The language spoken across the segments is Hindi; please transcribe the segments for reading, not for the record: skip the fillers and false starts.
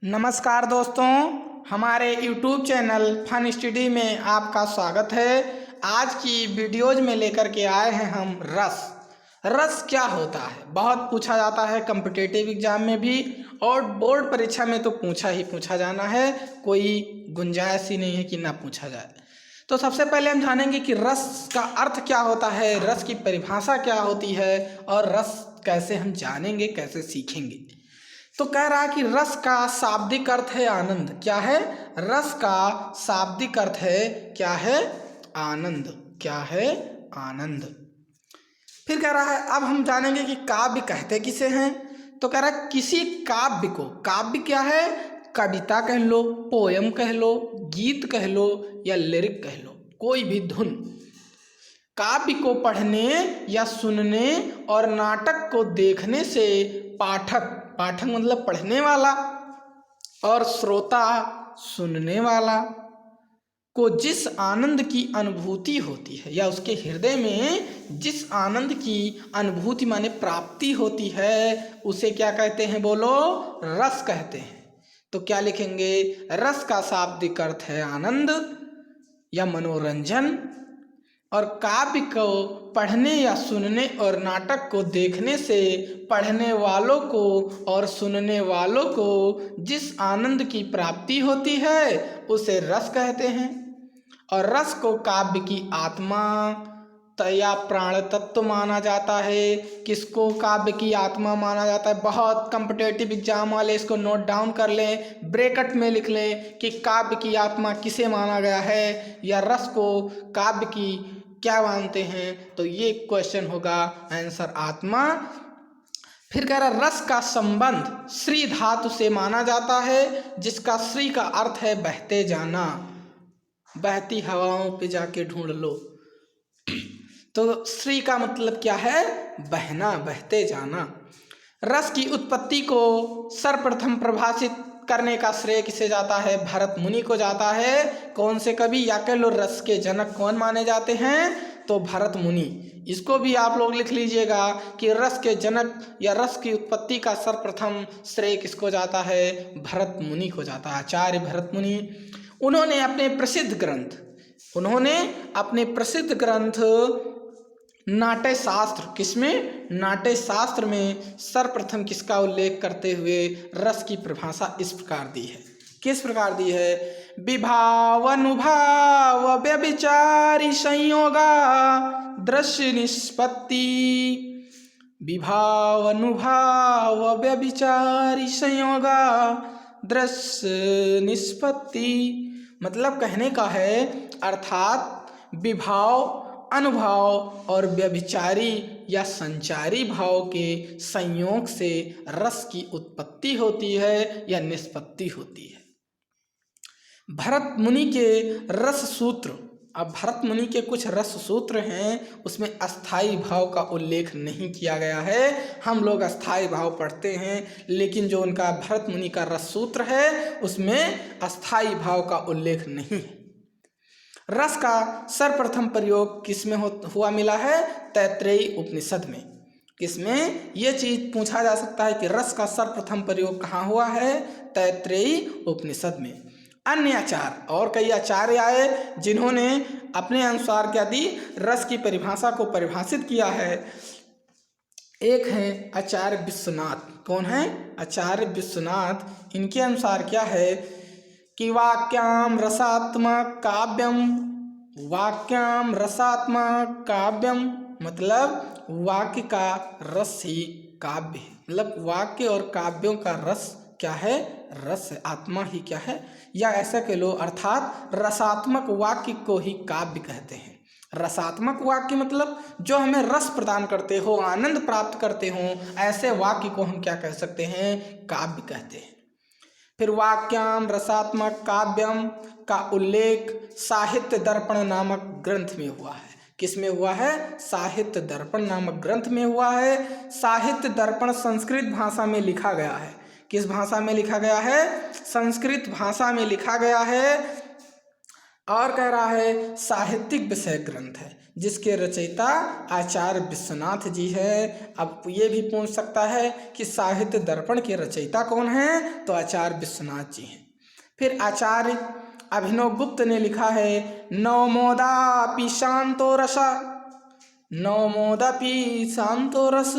नमस्कार दोस्तों, हमारे YouTube चैनल फन स्टडी में आपका स्वागत है। आज की वीडियोज में लेकर के आए हैं हम रस। रस क्या होता है, बहुत पूछा जाता है कॉम्पिटिटिव एग्जाम में भी, और बोर्ड परीक्षा में तो पूछा ही पूछा जाना है, कोई गुंजाइश ही नहीं है कि ना पूछा जाए। तो सबसे पहले हम जानेंगे कि रस का अर्थ क्या होता है, रस की परिभाषा क्या होती है और रस कैसे हम जानेंगे, कैसे सीखेंगे। तो कह रहा है कि रस का शाब्दिक अर्थ है आनंद। क्या है? रस का शाब्दिक अर्थ है क्या है? आनंद। क्या है? आनंद। फिर कह रहा है, अब हम जानेंगे कि काव्य कहते किसे हैं। तो कह रहा है किसी काव्य को, काव्य क्या है? कविता कह लो, पोयम कह लो, गीत कह लो या लिरिक कह लो, कोई भी धुन। काव्य को पढ़ने या सुनने और नाटक को देखने से पाठक, पाठक मतलब पढ़ने वाला, और श्रोता सुनने वाला को जिस आनंद की अनुभूति होती है, या उसके हृदय में जिस आनंद की अनुभूति माने प्राप्ति होती है, उसे क्या कहते हैं? बोलो, रस कहते हैं। तो क्या लिखेंगे? रस का शाब्दिक अर्थ है आनंद या मनोरंजन, और काव्य को पढ़ने या सुनने और नाटक को देखने से पढ़ने वालों को और सुनने वालों को जिस आनंद की प्राप्ति होती है उसे रस कहते हैं। और रस को काव्य की आत्मा या प्राण तत्व माना जाता है। किसको काव्य की आत्मा माना जाता है? बहुत कॉम्पिटिटिव एग्जाम वाले इसको नोट डाउन कर लें, ब्रैकेट में लिख लें कि काव्य की आत्मा किसे माना गया है, या रस को काव्य की क्या मानते हैं। तो ये क्वेश्चन होगा आंसर आत्मा। फिर कह रहा रस का संबंध श्री धातु से माना जाता है, जिसका श्री का अर्थ है बहते जाना। बहती हवाओं पे जाके ढूंढ लो। तो श्री का मतलब क्या है? बहना, बहते जाना। रस की उत्पत्ति को सर्वप्रथम प्रभाषित करने का श्रेय किसे जाता है? भरत मुनि को जाता है। कौन से कवि? या कह लो रस के जनक कौन माने जाते हैं? तो भरत मुनि। इसको भी आप लोग लिख लीजिएगा कि रस के जनक या रस की उत्पत्ति का सर्वप्रथम श्रेय किसको जाता है? भरत मुनि को जाता है, आचार्य भरत मुनि। उन्होंने अपने प्रसिद्ध ग्रंथ नाट्य शास्त्र, किसमें? नाट्य शास्त्र में सर्वप्रथम किसका उल्लेख करते हुए रस की परिभाषा इस प्रकार दी है। किस प्रकार दी है? विभावानुभाव व्यभिचारी संयोगा दृश्य निष्पत्ति। विभावानुभाव व्यभिचारी संयोगा दृश्य निष्पत्ति। मतलब कहने का है, अर्थात विभाव, अनुभव और व्यभिचारी या संचारी भाव के संयोग से रस की उत्पत्ति होती है या निष्पत्ति होती है। भरत मुनि के रस सूत्र, अब भरत मुनि के कुछ रस सूत्र हैं, उसमें अस्थाई भाव का उल्लेख नहीं किया गया है। हम लोग अस्थाई भाव पढ़ते हैं, लेकिन जो उनका भरत मुनि का रस सूत्र है उसमें अस्थाई भाव का उल्लेख नहीं है। रस का सर्वप्रथम प्रयोग किसमें हुआ मिला है? तैत्रेयी उपनिषद में। किसमें? ये चीज पूछा जा सकता है कि रस का सर्वप्रथम प्रयोग कहाँ हुआ है? तैत्रेयी उपनिषद में। अन्य आचार्य और कई आचार्य आए जिन्होंने अपने अनुसार क्या दी? रस की परिभाषा को परिभाषित किया है। एक है आचार्य विश्वनाथ। कौन है? आचार्य विश्वनाथ। इनके अनुसार क्या है कि वाक्याम रसात्मक काव्यम, वाक्याम रसात्मक काव्यम मतलब वाक्य का रस ही काव्य है। मतलब वाक्य और काव्यों का रस क्या है? रस है, आत्मा ही क्या है, या ऐसा कह लो, अर्थात रसात्मक वाक्य को ही काव्य कहते हैं। रसात्मक वाक्य मतलब जो हमें रस प्रदान करते हो, आनंद प्राप्त करते हो, ऐसे वाक्य को हम क्या कह सकते हैं? काव्य कहते हैं। फिर वाक्याम रसात्मक काव्यम का उल्लेख साहित्य दर्पण नामक ग्रंथ में हुआ है। किसमें हुआ है? साहित्य दर्पण नामक ग्रंथ में हुआ है। साहित्य दर्पण संस्कृत भाषा में लिखा गया है। किस भाषा में लिखा गया है? संस्कृत भाषा में लिखा गया है। और कह रहा है साहित्यिक विषय ग्रंथ है जिसके रचयिता आचार्य विश्वनाथ जी है। अब ये भी पूछ सकता है कि साहित्य दर्पण के रचयिता कौन हैं, तो आचार्य विश्वनाथ जी हैं। फिर आचार्य अभिनव गुप्त ने लिखा है नवमोदापि शांतो रस, नवमोदापि शांतो रस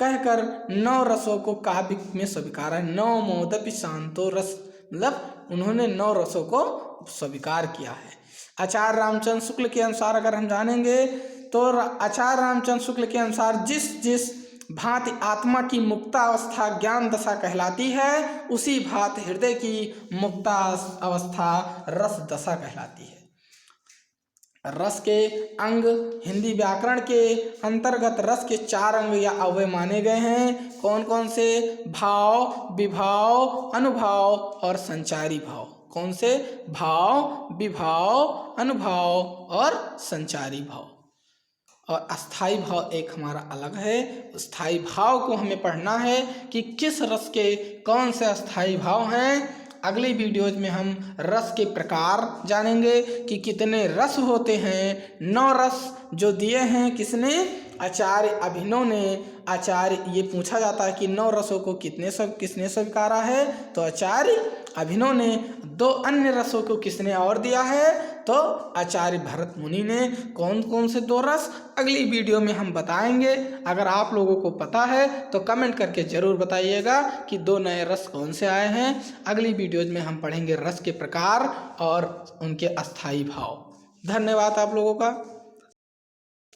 कहकर नौ रसों को काव्य में स्वीकार है। नवमोदापि शांतो रस मतलब उन्होंने 9 रसों को स्वीकार किया है। आचार्य रामचंद्र शुक्ल के अनुसार अगर हम जानेंगे तो आचार्य रामचंद्र शुक्ल के अनुसार जिस जिस भांति आत्मा की मुक्तावस्था ज्ञान दशा कहलाती है, उसी भांति हृदय की मुक्तावस्था रस दशा कहलाती है। रस के अंग हिंदी व्याकरण के अंतर्गत रस के 4 अंग या अवयव माने गए हैं। कौन कौन से? भाव, विभाव, अनुभाव और संचारी भाव। कौन से? भाव, विभाव, अनुभाव और संचारी भाव। और अस्थाई भाव एक हमारा अलग है। स्थाई भाव को हमें पढ़ना है कि किस रस के कौन से अस्थाई भाव हैं। अगली वीडियोज में हम रस के प्रकार जानेंगे कि कितने रस होते हैं। 9 रस जो दिए हैं किसने? आचार्य अभिनव ने। आचार्य ये पूछा जाता है कि 9 रसों को किसने स्वीकारा है, तो आचार्य अभिनव ने। 2 अन्य रसों को किसने और दिया है, तो आचार्य भरत मुनि ने। कौन कौन से 2 रस अगली वीडियो में हम बताएंगे। अगर आप लोगों को पता है तो कमेंट करके ज़रूर बताइएगा कि 2 नए रस कौन से आए हैं। अगली वीडियोज में हम पढ़ेंगे रस के प्रकार और उनके अस्थाई भाव। धन्यवाद आप लोगों का।